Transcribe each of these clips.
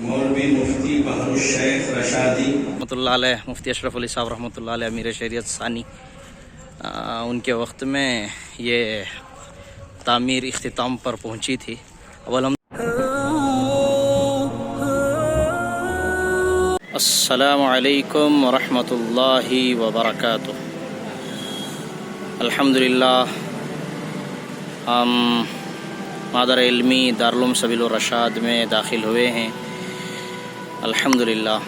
मौलवी मुफ्ती बहरुशेख रशादी रहमतुल्लाह अलैह, मुफ्ती अशरफ अली साहब रहमतुल्लाह अलैह अमीर शरीयत सानी, उनके वक्त में ये तामीर इख्तिताम पर पहुंची थी। अब अस्सलामु अलैकुम वरहमतुल्लाहि वबरकातुह। अल्हम्दुलिल्लाह हम मादर इल्मी दारुल उलूम सबील रशाद में दाखिल हुए हैं। अल्हम्दुलिल्लाह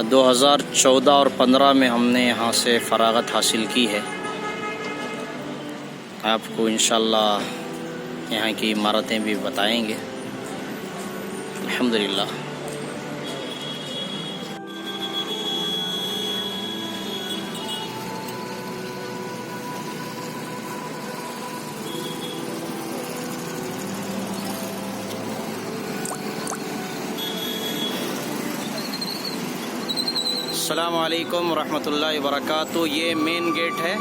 2014 और 15 में हमने यहाँ से फ़रागत हासिल की है। आपको इंशाअल्लाह यहाँ की इमारतें भी बताएंगे। अल्हम्दुलिल्लाह अस्सलामु अलैकुम रहमतुल्लाहि वबरकातुहू। ये मेन गेट है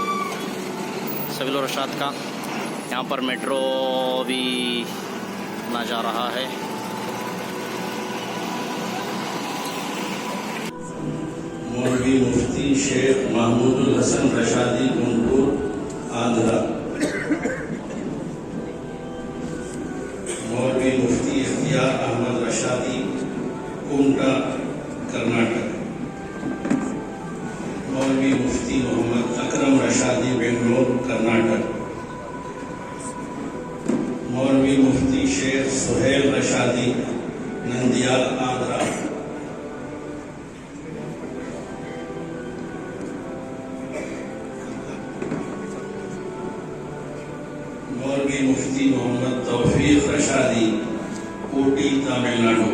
सबील रशाद का। यहाँ पर मेट्रो भी ना जा रहा है। मौलवी मुफ्ती शेख महमूदुल हसन रशादी गुंटूर आंध्रा। मौलवी मुफ्ती इख्तियार अहमद रशादी कुमटा कर्नाटक। मौलवी मुफ्ती मोहम्मद अकरम रशादी बेंगलोर कर्नाटक। मौलवी मुफ्ती शेख सुहेल रशादी नंदियाल आंध्रा। मौलवी मुफ्ती मोहम्मद तौफीक रशादी ऊटी तमिलनाडु।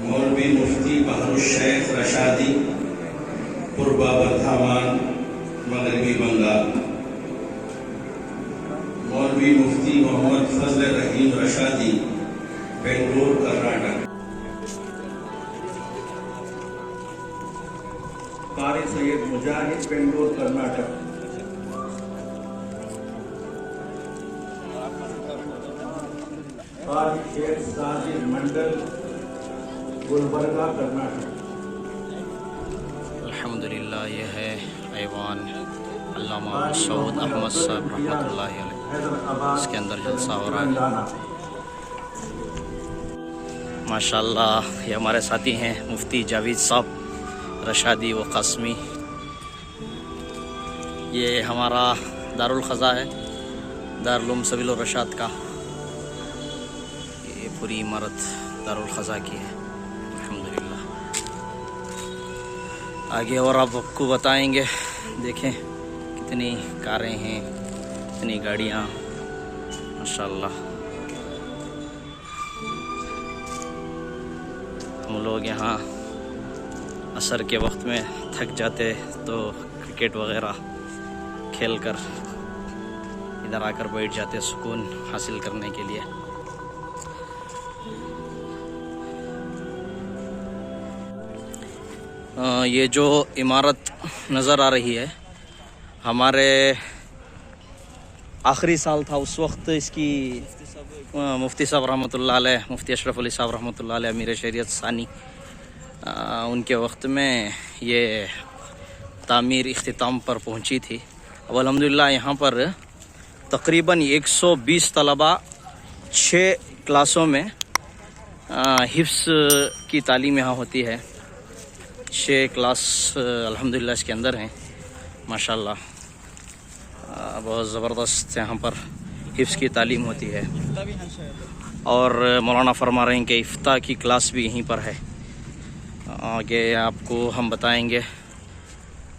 मौलवी मुफ्ती बहरुशेख रशादी पूर्वा बर्धामान मगरबी बंगाल। मौलवी मुफ्ती मोहम्मद फजल रहीम रशादी बेंगलोर कर्नाटक। कारी सैयद मुजाहिद बेंगलोर कर्नाटक। कारी शेख साजिद मंडल गुलबर्गा कर्नाटक। अल्हम्दुलिल्लाह ये है ऐवान अल्लामा सऊद अहमद साहब रहमतुल्लाहि अलैह। इसके अंदर जलसा हो रहा है माशाअल्लाह। ये हमारे साथी हैं मुफ्ती जावेद साहब रशादी व कासमी। ये हमारा दारुल ख़ज़ा है, दारुल उलूम सबील रशाद का। ये पूरी इमारत दारुल ख़ज़ा की है अल्हम्दुलिल्लाह। आगे और आपको बताएंगे। देखें कितनी कारें हैं, कितनी गाड़ियाँ माशाअल्लाह। हम लोग यहाँ असर के वक्त में थक जाते तो क्रिकेट वगैरह खेल कर इधर आकर बैठ जाते सुकून हासिल करने के लिए। ये जो इमारत नज़र आ रही है, हमारे आखिरी साल था उस वक्त इसकी मुफ्ती साहब रहमतुल्लाह अलैह, मुफ्ती अशरफ अली साहब रहमतुल्लाह अलैह अमीर शरीयत सानी, उनके वक्त में ये तामीर इख्तिताम पर पहुंची थी। अब अल्हम्दुलिल्लाह यहाँ पर तकरीबन 120 तलबा 6 क्लासों में हिफ्स की तालीम यहाँ होती है। 6 क्लास अल्हम्दुलिल्लाह इसके अंदर हैं माशाअल्लाह। बहुत ज़बरदस्त यहाँ पर हिफ्स की तालीम होती है। और मौलाना फरमा रहे हैं कि इफ्ता की क्लास भी यहीं पर है। आगे आपको हम बताएंगे।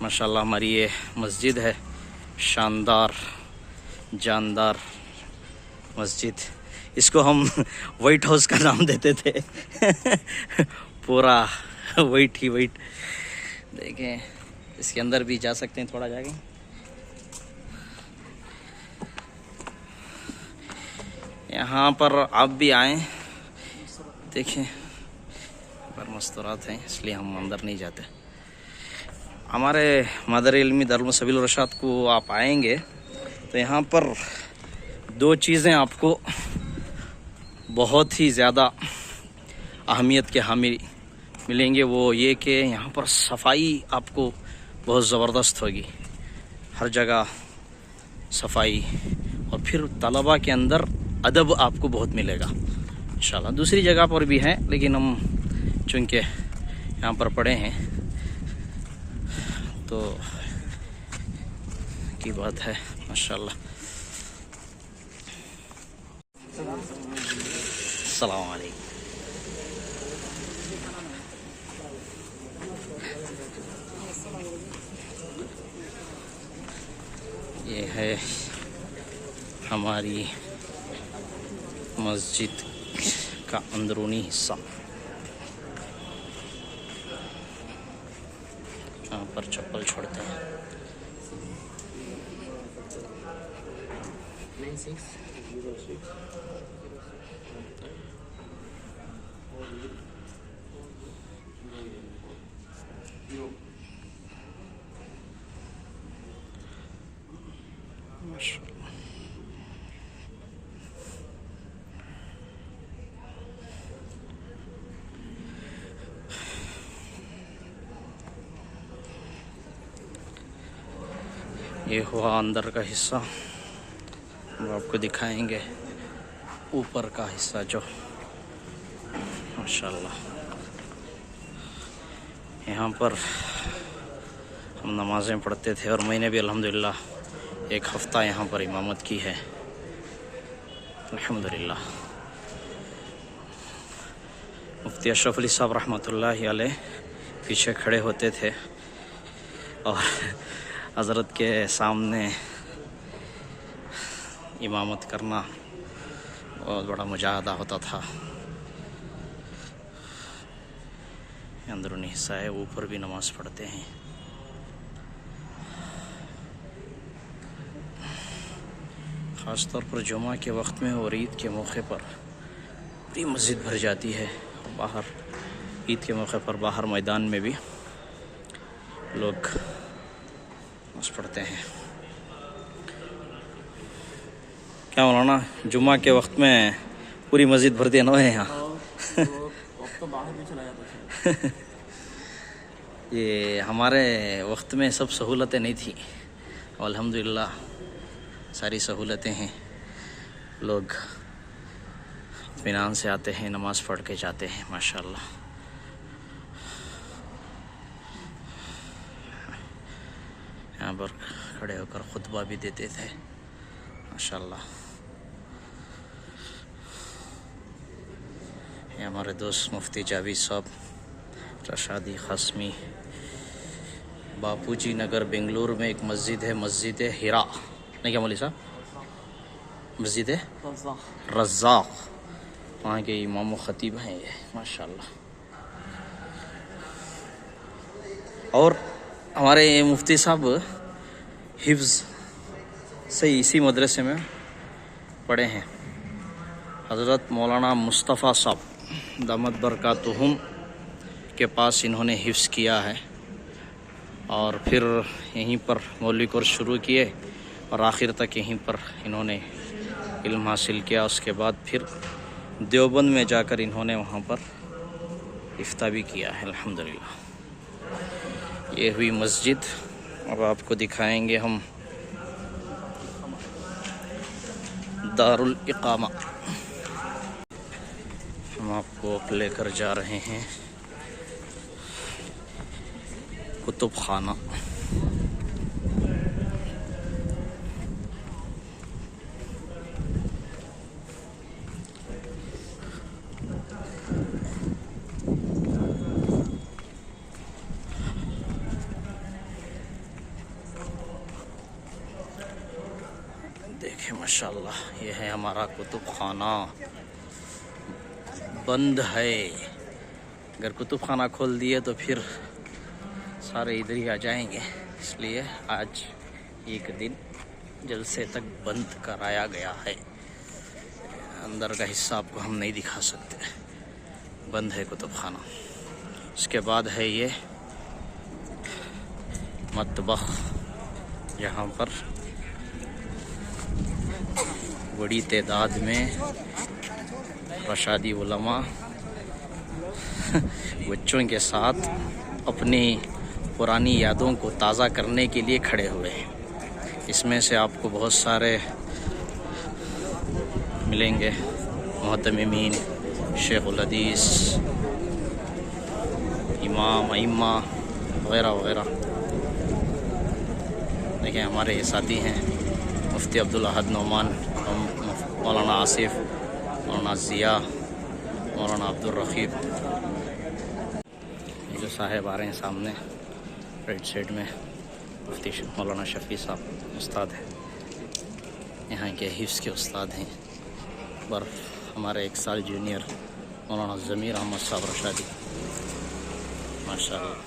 माशाअल्लाह हमारी ये मस्जिद है, शानदार जानदार मस्जिद। इसको हम वाइट हाउस का नाम देते थे पूरा वाइट ही वाइट। देखें इसके अंदर भी जा सकते हैं, थोड़ा जाएंगे। यहाँ पर आप भी आएँ, देखें पर मस्तूरात हैं, इसलिए हम अंदर नहीं जाते। हमारे मदर इल्मी दारुल सबील रशाद को आप आएंगे तो यहाँ पर दो चीज़ें आपको बहुत ही ज़्यादा अहमियत के हामी मिलेंगे। वो ये कि यहाँ पर सफाई आपको बहुत ज़बरदस्त होगी, हर जगह सफाई, और फिर तलबा के अंदर अदब आपको बहुत मिलेगा इंशाल्लाह। दूसरी जगह पर भी हैं, लेकिन हम चूँकि यहाँ पर पढ़े हैं तो की बात है माशाल्लाह। अस्सलाम वालेकुम। ये है हमारी मस्जिद का अंदरूनी हिस्सा। यहाँ पर चप्पल छोड़ते हैं। ये हुआ अंदर का हिस्सा। हम आपको दिखाएंगे ऊपर का हिस्सा जो माशाल्लाह। यहाँ पर हम नमाज़ें पढ़ते थे और मैंने भी अल्हम्दुलिल्लाह एक हफ़्ता यहाँ पर इमामत की है अल्हम्दुलिल्लाह। मुफ्ती अशरफ अली साहब रहमतुल्लाहि अलैह पीछे खड़े होते थे और हज़रत के सामने इमामत करना बहुत बड़ा मुजाहदा होता था। अंदरूनी हिस्सा है, ऊपर भी नमाज़ पढ़ते हैं। ख़ास तौर पर जुमा के वक्त में और ईद के मौके पर पूरी मस्जिद भर जाती है। बाहर ईद के मौके पर बाहर मैदान में भी लोग नमाज़ पढ़ते हैं। क्या मौलाना, जुमा के वक्त में पूरी मस्जिद भरती है ना यहाँ? तो बाहर भी चला जाता है। ये हमारे वक्त में सब सहूलतें नहीं थी, अल्हम्दुलिल्लाह सारी सहूलतें हैं। लोग इत्मीनान से आते हैं, नमाज़ पढ़ के जाते हैं माशाल्लाह। यहाँ पर खड़े होकर खुतबा भी देते थे माशाल्लाह। ये हमारे दोस्त मुफ्ती जावेद साहब रशादी ख़ासमी। बापूजी नगर बेंगलुरु में एक मस्जिद है, मस्जिद हिरा, नहीं क्या मौलवी साहब, मस्जिद रज़्ज़ाक़, वहाँ के इमाम व ख़तीब हैं ये माशाल्लाह। और हमारे मुफ्ती साहब हिफ्ज़ से इसी मदरसे में पढ़े हैं। हज़रत मौलाना मुस्तफ़ा साहब दामत बरकातुहुम के पास इन्होंने हिफ्ज़ किया है और फिर यहीं पर मौलवी कोर्स शुरू किए और आखिर तक यहीं पर इन्होंने इल्म हासिल किया। उसके बाद फिर देवबंद में जाकर इन्होंने वहाँ पर इफ्ता भी किया है अल्हम्दुलिल्लाह। ये हुई मस्जिद। अब आपको दिखाएंगे हम दारुल इकामा। हम आपको लेकर जा रहे हैं कुतुब खाना। देखें माशाल्लाह, ये है हमारा कुतुब खाना। बंद है, अगर कुतुब खाना खोल दिए तो फिर सारे इधर ही आ जाएंगे, इसलिए आज एक दिन जलसे तक बंद कराया गया है। अंदर का हिस्सा आपको हम नहीं दिखा सकते, बंद है कुतुब खाना। इसके बाद है ये मतबख, जहाँ पर बड़ी तादाद में रशादी उलमा बच्चों के साथ अपनी पुरानी यादों को ताज़ा करने के लिए खड़े हुए हैं। इसमें से आपको बहुत सारे मिलेंगे मुहतमिमीन, शेखुल हदीस, इमाम, अइम्मा वगैरह वगैरह। देखिए हमारे ये साथी हैं मुफ्ती अब्दुल अहद नौमान, मौलाना आसिफ, मौलाना ज़िया, मौलाना अब्दुल रकीब। ये जो साहब आ रहे हैं सामने राइट साइड में, मुफ्ती मौलाना शफ़ी साहब उस्ताद हैं, यहाँ के हिफ्ज़ के उस्ताद हैं। पर हमारे 1 साल जूनियर मौलाना ज़मीर अहमद साहब रशादी, माशाअल्लाह।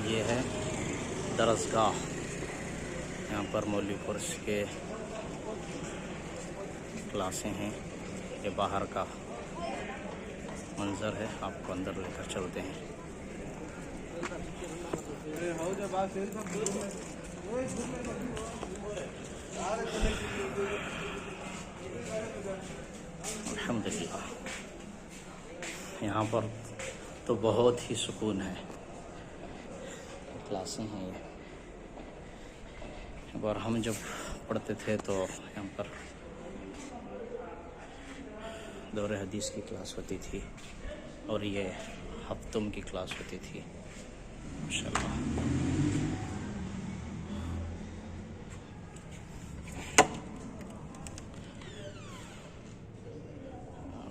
ये है दरसगाह, यहाँ पर मौलवी कोर्स के क्लासें हैं। ये बाहर का मंज़र है, आपको अंदर लेकर चलते हैं। अल्हम्दुलिल्लाह, यहाँ पर तो बहुत ही सुकून है। क्लासें हैं ये, और हम जब पढ़ते थे तो यहाँ पर दौरे हदीस की क्लास होती थी और ये हफ्तुम की क्लास होती थी। माशाअल्लाह।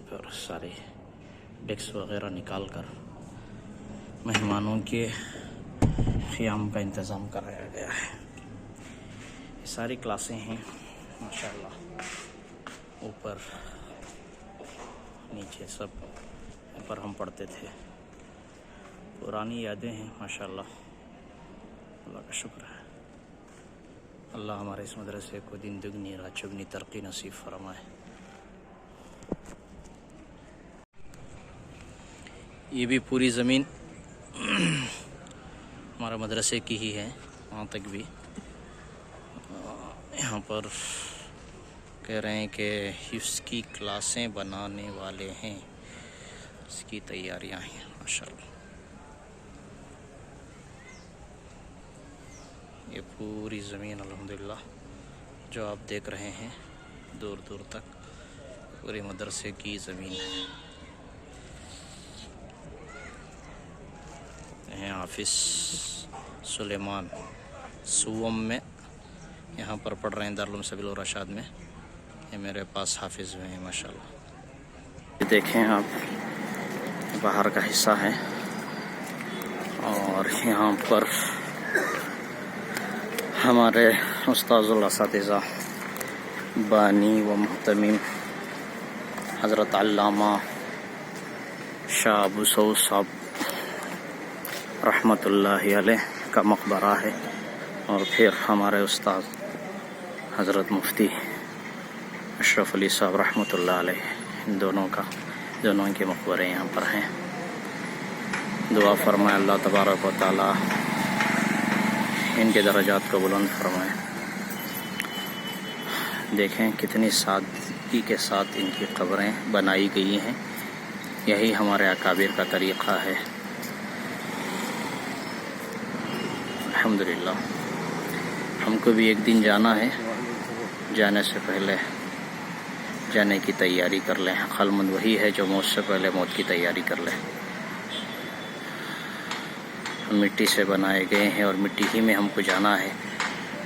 फिर सारे डेस्क वगैरह निकाल कर मेहमानों के क़ियाम का इंतज़ाम कराया गया है। ये सारी क्लासें हैं माशाअल्लाह, ऊपर नीचे सब यहाँ पर हम पढ़ते थे। पुरानी यादें हैं माशाअल्लाह, अल्लाह का शुक्र है। अल्लाह हमारे इस मदरसे को दिन दुगनी रात चौगनी तरक्की नसीब फरमाए। ये भी पूरी ज़मीन हमारे मदरसे की ही है, वहाँ तक भी। यहाँ पर कह रहे हैं कि हिफ्ज़ की क्लासें बनाने वाले हैं, इसकी तैयारियां हैं माशाअल्लाह। ये पूरी ज़मीन अल्हम्दुलिल्लाह जो आप देख रहे हैं दूर दूर तक पूरे मदरसे की ज़मीन है। हाफिज़ सुलेमान सुवम में यहाँ पर पढ़ रहे हैं, दारुल सबील और रशाद में। ये मेरे पास हाफिज़ में हैं माशाअल्लाह। देखें आप, बाहर का हिस्सा है और यहाँ पर हमारे उस्ताज़ुल असातिज़ा बानी व मुहतमिम हज़रत अल्लामा शाह अबू सऊद साहब रहमतुल्लाहि अलैह का मकबरा है। और फिर हमारे उस्ताद हज़रत मुफ्ती अशरफ अली साहब रहमतुल्लाह अलैह, इन दोनों के मकबरे यहाँ पर हैं। दुआ फरमाए अल्लाह तबारक व तआला इनके दर्जात को बुलंद फरमाए। देखें कितनी सादगी के साथ इनकी कब्रें बनाई गई हैं। यही हमारे अकाबिर का तरीक़ा है अल्हम्दुलिल्लाह। हमको भी एक दिन जाना है, जाने से पहले जाने की तैयारी कर लें। अक्लमंद वही है जो मौत से पहले मौत की तैयारी कर ले। हम मिट्टी से बनाए गए हैं और मिट्टी ही में हमको जाना है।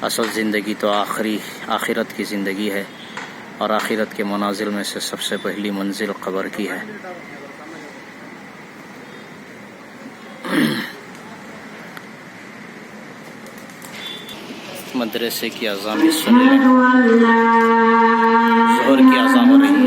असल ज़िंदगी तो आखिरत की ज़िंदगी है और आखिरत के मनाजिल में से सबसे पहली मंजिल क़ब्र की है। मदरसे की अज़ान भी सुन लें, ज़ोहर की अज़ान हो रही है।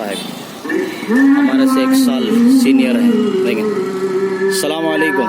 साहब हमारे से 1 साल सीनियर हैं। देखें, अस्सलाम वालेकुम।